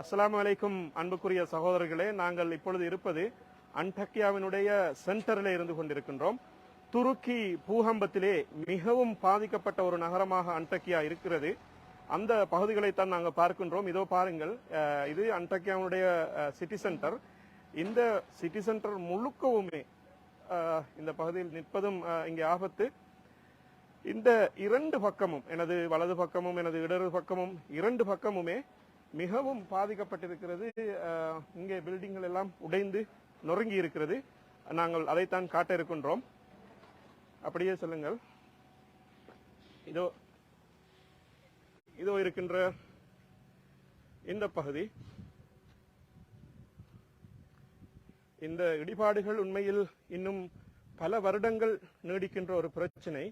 அஸ்ஸலாமு அலைக்கும் அன்புக்குரிய சகோதரர்களே, நாங்கள் இப்பொழுது இருப்பது அன்டக்கியாவினுடைய சென்டரில் இருந்து கொண்டிருக்கின்றோம். துருக்கி பூகம்பத்திலே மிகவும் பாதிக்கப்பட்ட ஒரு நகரமாக அன்டக்கியா இருக்கிறது. அந்த பகுதிகளைத்தான் நாங்கள் பார்க்கின்றோம். இதோ பாருங்கள், இது அன்டக்கியாவுடைய சிட்டி சென்டர். இந்த சிட்டி சென்டர் முழுக்கவுமே இந்த பகுதியில் நிற்பதும் இங்கே ஆபத்து. இந்த இரண்டு பக்கமும், எனது வலது பக்கமும் எனது இடது பக்கமும், இரண்டு பக்கமுமே மிகவும் பாதிக்கப்பட்டிருக்கிறது. இங்கே பில்டிங்கள் எல்லாம் உடைந்து நொறுங்கி இருக்கிறது. நாங்கள் அதைத்தான் காட்ட இருக்கின்றோம். அப்படியே சொல்லுங்கள். இதோ இதோ இருக்கின்ற இந்த பகுதி. இந்த இடிபாடுகள் உண்மையில் இன்னும் பல வருடங்கள் நீடிக்கின்ற ஒரு பிரச்சனை.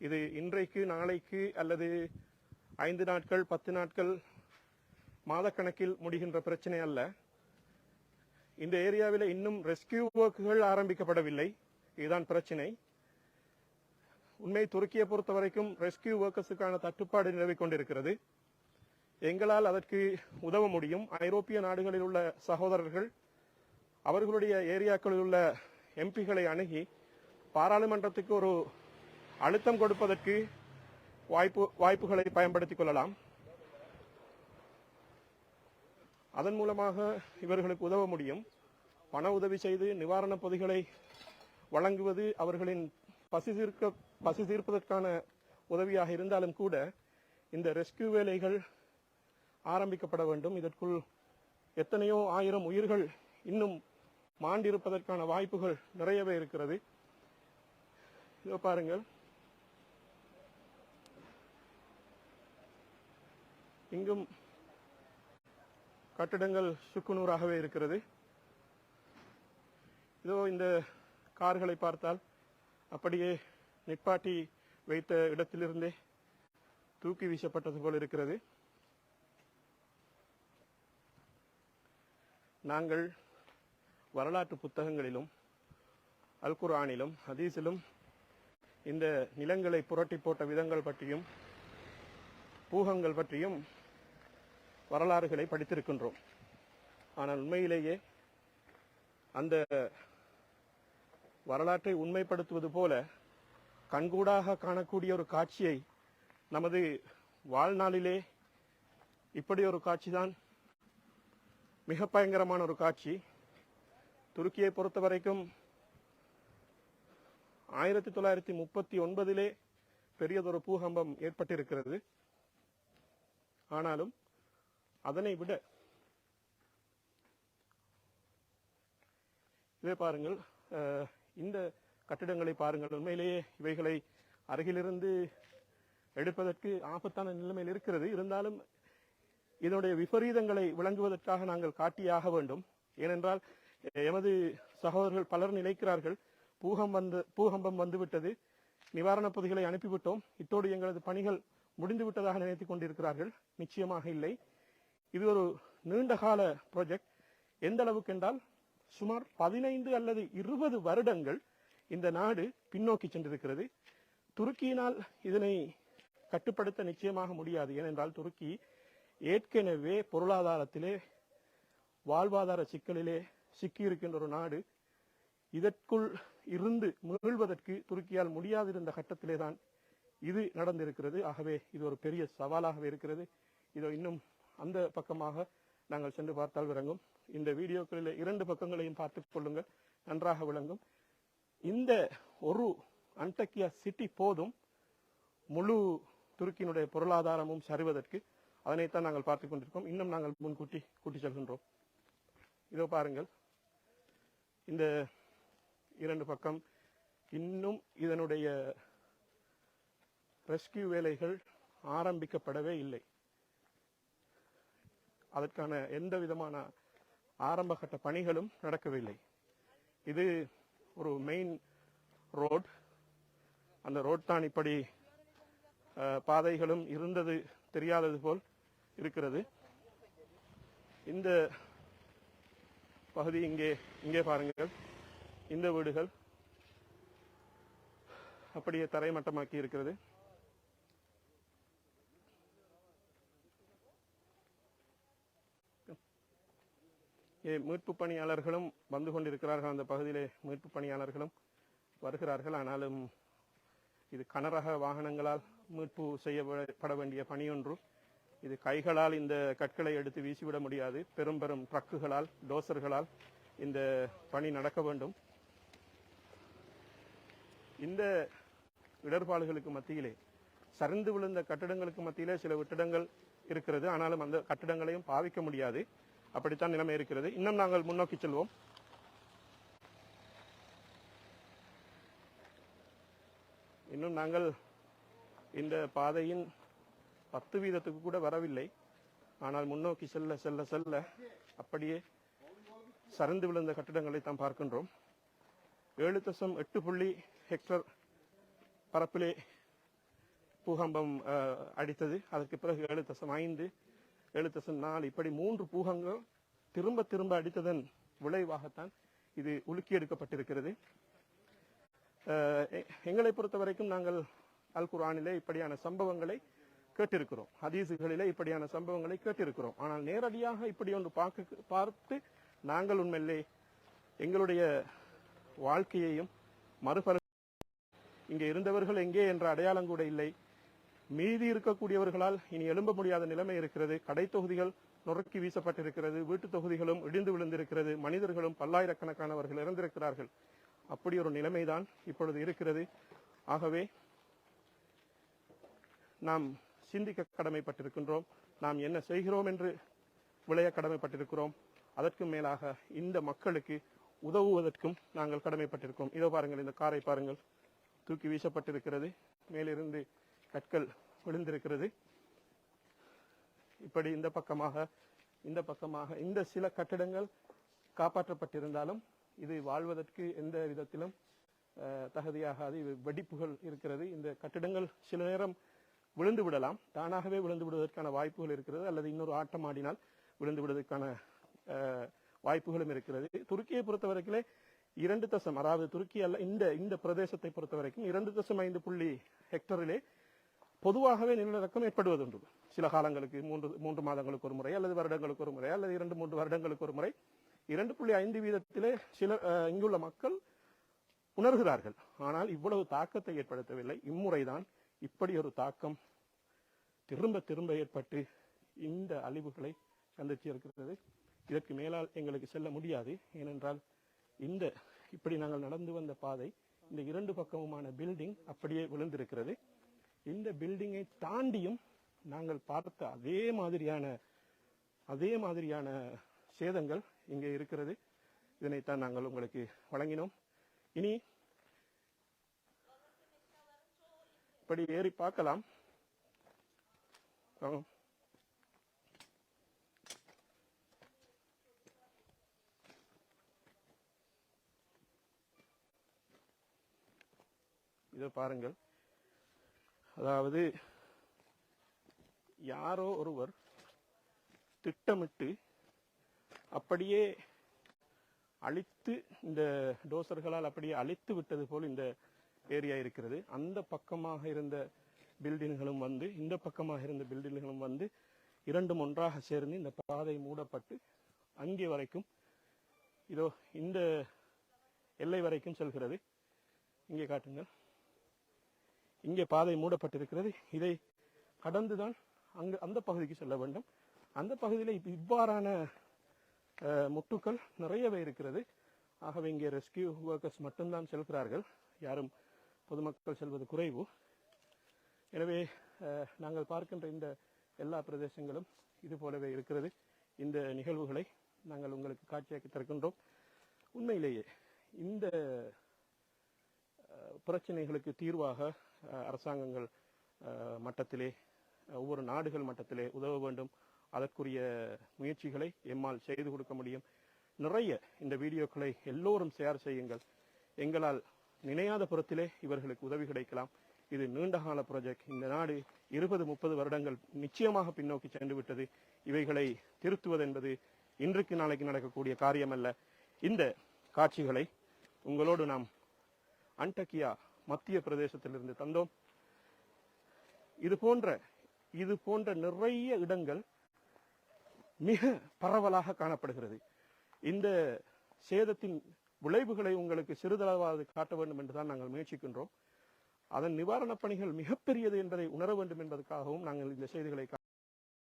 இது இன்றைக்கு நாளைக்கு அல்லது 5 நாட்கள் 10 நாட்கள் மாதக்கணக்கில் முடிகின்ற பிரச்சனை அல்ல. இந்த ஏரியாவில் இன்னும் ரெஸ்கியூ ஒர்க்குகள் ஆரம்பிக்கப்படவில்லை. இதுதான் பிரச்சனை. உண்மை, துருக்கியை பொறுத்த வரைக்கும் ரெஸ்கியூ ஒர்க்கர்ஸுக்கான தட்டுப்பாடு நிலவிக் கொண்டிருக்கிறது. எங்களால் அதற்கு உதவ முடியும். ஐரோப்பிய நாடுகளில் உள்ள சகோதரர்கள் அவர்களுடைய ஏரியாக்களில் உள்ள எம்பிகளை அணுகி பாராளுமன்றத்துக்கு ஒரு அழுத்தம் கொடுப்பதற்கு வாய்ப்புகளை பயன்படுத்திக் கொள்ளலாம். அதன் மூலமாக இவர்களுக்கு உதவ முடியும். பண உதவி செய்து நிவாரணப் பொதிகளை வழங்குவது அவர்களின் பசி தீர்ப்பதற்கான உதவியாக இருந்தாலும் கூட இந்த ரெஸ்கியூ வேலைகள் ஆரம்பிக்கப்பட வேண்டும். இதற்குள் எத்தனையோ ஆயிரம் உயிர்கள் இன்னும் மாண்டிருப்பதற்கான வாய்ப்புகள் நிறையவே இருக்கிறது. இதோ பாருங்கள், இங்கும் கட்டிடங்கள் சுக்குநூறாகவே இருக்கிறது. இதோ இந்த கார்களை பார்த்தால் அப்படியே நிப்பாட்டி வைத்த இடத்திலிருந்தே தூக்கி வீசப்பட்டது போல் இருக்கிறது. நாங்கள் வரலாற்று புத்தகங்களிலும் அல் குர்ஆனிலும் ஹதீஸிலும் இந்த நிலங்களை புரட்டி போட்ட விதங்கள் பற்றியும் பூகங்கள் பற்றியும் வரலாறுகளை படித்திருக்கின்றோம். ஆனால் உண்மையிலேயே அந்த வரலாற்றை உண்மைப்படுத்துவது போல கண்கூடாக காணக்கூடிய ஒரு காட்சியை நமது வாழ்நாளிலே இப்படி ஒரு காட்சிதான் மிக பயங்கரமான ஒரு காட்சி. துருக்கியை பொறுத்த வரைக்கும் 1939 பெரியதொரு பூகம்பம் ஏற்பட்டிருக்கிறது. ஆனாலும் அதனை விட இதை பாருங்கள், இந்த கட்டிடங்களை பாருங்கள். உண்மையிலேயே இவைகளை அருகிலிருந்து எடுப்பதற்கு ஆபத்தான நிலைமையில் இருக்கிறது. இருந்தாலும் இதனுடைய விபரீதங்களை விளங்குவதற்காக நாங்கள் காட்டியாக வேண்டும். ஏனென்றால் எமது சகோதரர்கள் பலர் நினைக்கிறார்கள், பூகம்பம் வந்துவிட்டது, நிவாரணப் பொதிகளை அனுப்பிவிட்டோம், இத்தோடு எங்களது பணிகள் முடிந்துவிட்டதாக நினைத்துக் கொண்டிருக்கிறார்கள். நிச்சயமாக இல்லை. இது ஒரு நீண்டகால ப்ராஜெக்ட். எந்த அளவுக்கு என்றால் சுமார் 15 அல்லது 20 வருடங்கள் இந்த நாடு பின்னோக்கி சென்றிருக்கிறது. துருக்கியினால் இதனை கட்டுப்படுத்த நிச்சயமாக முடியாது. ஏனென்றால் துருக்கி ஏற்கனவே பொருளாதாரத்திலே வாழ்வாதார சிக்கலிலே சிக்கியிருக்கின்ற ஒரு நாடு. இதற்குள் இருந்து மீள்வதற்கு துருக்கியால் முடியாதிருந்த கட்டத்திலே தான் இது நடந்திருக்கிறது. ஆகவே இது ஒரு பெரிய சவாலாகவே இருக்கிறது. இதோ இன்னும் அந்த பக்கமாக நாங்கள் சென்று பார்த்தால் விளங்கும். இந்த வீடியோக்களில் 2 பக்கங்களையும் பார்த்துக் கொள்ளுங்கள், நன்றாக விளங்கும். இந்த ஒரு அன்டக்கியா சிட்டி போதும் முழு துருக்கியினுடைய பொருளாதாரமும் சரிவதற்கு. அதனைத்தான் நாங்கள் பார்த்துக் கொண்டிருக்கோம். இன்னும் நாங்கள் முன்கூட்டி கூட்டி செல்கின்றோம். இதோ பாருங்கள், இந்த 2 பக்கம் இன்னும் இதனுடைய ரெஸ்கியூ வேலைகள் ஆரம்பிக்கப்படவே இல்லை. அதற்கான எந்த விதமான ஆரம்பகட்ட பணிகளும் நடக்கவில்லை. இது ஒரு மெயின் ரோட். அந்த ரோட் தான் இப்படி பாதைகளும் இருந்தது தெரியாதது போல் இருக்கிறது. இந்த பகுதி இங்கே பாருங்கள், இந்த வீடுகள் அப்படியே தரைமட்டமாக்கி இருக்கிறது. மீட்பு பணியாளர்களும் வந்து கொண்டிருக்கிறார்கள். அந்த பகுதியிலே மீட்பு பணியாளர்களும் வருகிறார்கள். ஆனாலும் இது கனரக வாகனங்களால் மீட்பு செய்யப்பட வேண்டிய பணியொன்று. இது கைகளால் இந்த கற்களை எடுத்து வீசிவிட முடியாது. பெரும் பெரும் ட்ரக்குகளால், டோசர்களால் இந்த பணி நடக்க வேண்டும். இந்த இடர்பாடுகளுக்கு மத்தியிலே, சரிந்து விழுந்த கட்டிடங்களுக்கு மத்தியிலே சில வெற்றிடங்கள் இருக்கிறது. ஆனாலும் அந்த கட்டிடங்களையும் பாவிக்க முடியாது. அப்படித்தான் நிலைமை இருக்கிறது. இன்னும் நாங்கள் முன்னோக்கி செல்வோம். இன்னும் நாங்கள் இந்த பாதையின் 10% கூட வரவில்லை. ஆனால் முன்னோக்கி செல்ல செல்ல செல்ல அப்படியே சரிந்து விழுந்த கட்டிடங்களை தான் பார்க்கின்றோம். 7.8 ஹெக்டர் பரப்பிலே பூகம்பம் அடித்தது. அதற்கு பிறகு 7.5, 7.4 இப்படி 3 பூகங்கள் திரும்ப திரும்ப அடித்ததன் விளைவாகத்தான் இது உலுக்கி எடுக்கப்பட்டிருக்கிறது. எங்களை பொறுத்த வரைக்கும் நாங்கள் அல் குர்ஆனிலே இப்படியான சம்பவங்களை கேட்டிருக்கிறோம், ஹதீசுகளிலே இப்படியான சம்பவங்களை கேட்டிருக்கிறோம். ஆனால் நேரடியாக இப்படி ஒன்று பார்த்து நாங்கள் உண்மையிலே எங்களுடைய வாழ்க்கையையும் இங்கே இருந்தவர்கள் எங்கே என்ற அடையாளம் கூட இல்லை. மீதி இருக்கக்கூடியவர்களால் இனி எழும்ப முடியாத நிலைமை இருக்கிறது. கடை தொகுதிகள் நொறுக்கி வீசப்பட்டிருக்கிறது. வீட்டு தொகுதிகளும் இடிந்து விழுந்திருக்கிறது. மனிதர்களும் பல்லாயிரக்கணக்கானவர்கள் இறந்திருக்கிறார்கள். அப்படி ஒரு நிலைமைதான் இப்பொழுது இருக்கிறது. ஆகவே நாம் சிந்திக்க கடமைப்பட்டிருக்கின்றோம். நாம் என்ன செய்கிறோம் என்று விளைய கடமைப்பட்டிருக்கிறோம். அதற்கு மேலாக இந்த மக்களுக்கு உதவுவதற்கும் நாங்கள் கடமைப்பட்டிருக்கிறோம். இதோ பாருங்கள், இந்த காரை பாருங்கள், தூக்கி வீசப்பட்டிருக்கிறது. மேலிருந்து கற்கள் விழுந்திருக்கிறது. இப்படி இந்த பக்கமாக இந்த சில கட்டிடங்கள் காப்பாற்றப்பட்டிருந்தாலும் இது வாழ்வதற்கு எந்த விதத்திலும் தகுதியாகாது. வெடிப்புகள் இருக்கிறது. இந்த கட்டிடங்கள் சில நேரம் விழுந்து விடலாம், தானாகவே விழுந்து விடுவதற்கான வாய்ப்புகள் இருக்கிறது. அல்லது இன்னொரு ஆட்டம் ஆடினால் விழுந்து விடுவதற்கான வாய்ப்புகளும் இருக்கிறது. துருக்கியை பொறுத்தவரைக்கிலே 2 அதாவது துருக்கி அல்ல, இந்த பிரதேசத்தை பொறுத்த வரைக்கும் 2.5 ஹெக்டரிலே பொதுவாகவே நிலநடுக்கம் ஏற்படுவதுண்டு. சில காலங்களுக்கு 3 மாதங்களுக்கு ஒரு முறை, அல்லது வருடங்களுக்கு ஒரு முறை, அல்லது 2-3 வருடங்களுக்கு ஒரு முறை 2.5 வீதத்திலே சில இங்குள்ள மக்கள் உணர்கிறார்கள். ஆனால் இவ்வளவு தாக்கத்தை ஏற்படுத்தவில்லை. இம்முறைதான் இப்படி ஒரு தாக்கம் திரும்ப திரும்ப ஏற்பட்டு இந்த அழிவுகளை சந்திச்சிருக்கிறது. இதற்கு மேலால் எங்களுக்கு செல்ல முடியாது. ஏனென்றால் இப்படி நாங்கள் நடந்து வந்த பாதை, இந்த 2 பக்கமுமான பில்டிங் அப்படியே விழுந்திருக்கிறது. இந்த பில்டிங்கை தாண்டியும் நாங்கள் பார்த்த அதே மாதிரியான சேதங்கள் இங்கே இருக்கிறது. இதனைத்தான் நாங்கள் உங்களுக்கு வழங்கினோம். இனி இப்படி ஏறி பார்க்கலாம். இதை பாருங்கள். அதாவது யாரோ ஒருவர் திட்டமிட்டு அப்படியே அழித்து, இந்த டோசர்களால் அப்படியே அழித்து விட்டது போல் இந்த ஏரியா இருக்கிறது. அந்த பக்கமாக இருந்த பில்டிங்குகளும் வந்து, இந்த பக்கமாக இருந்த பில்டிங்குகளும் வந்து இரண்டும் ஒன்றாக சேர்ந்து இந்த பாதை மூடப்பட்டு அங்கே வரைக்கும், இதோ இந்த எல்லை வரைக்கும் செல்கிறது. இங்கே காட்டுங்கள், இங்கே பாதை மூடப்பட்டிருக்கிறது. இதை கடந்துதான் அந்த பகுதிக்கு செல்ல வேண்டும். அந்த பகுதியில் இவ்வாறான முட்டுக்கள் நிறையவே இருக்கிறது. ஆகவே இங்கே ரெஸ்கியூ ஒர்க்கர்ஸ் மட்டும்தான் செல்கிறார்கள். யாரும் பொதுமக்கள் செல்வது குறைவு. எனவே நாங்கள் பார்க்கின்ற இந்த எல்லா பிரதேசங்களும் இது போலவே இருக்கிறது. இந்த நிகழ்வுகளை நாங்கள் உங்களுக்கு காட்சியாக்கி தருகின்றோம். உண்மையிலேயே இந்த பிரச்சனைகளுக்கு தீர்வாக அரசாங்கங்கள் மட்டத்திலே, ஒவ்வொரு நாடுகள் மட்டத்திலே உதவ வேண்டும். அதற்குரிய முயற்சிகளை எம்மால் செய்து கொடுக்க முடியும். நிறைய இந்த வீடியோக்களை எல்லோரும் ஷேர் செய்யுங்கள். எங்களால் நினையாத புறத்திலே இவர்களுக்கு உதவி கிடைக்கலாம். இது நீண்டகால ப்ராஜெக்ட். இந்த நாடு 20-30 வருடங்கள் நிச்சயமாக பின்னோக்கி சென்று விட்டது. இவைகளை திருத்துவது என்பது இன்றைக்கு நாளைக்கு நடக்கக்கூடிய காரியம் அல்ல. இந்த காட்சிகளை உங்களோடு நாம் அன்டக்கியா மத்திய பிரதேசத்திலிருந்து தந்தோம். இது போன்ற நிறைய இடங்கள் மிக பரவலாக காணப்படுகிறது. இந்த சேதத்தின் விளைவுகளை உங்களுக்கு சிறிதளவாவது காட்ட வேண்டும் என்றுதான் நாங்கள் முயற்சிக்கின்றோம். அதன் நிவாரணப் பணிகள் மிகப்பெரியது என்பதை உணர வேண்டும் என்பதற்காகவும் நாங்கள் இந்த செய்திகளை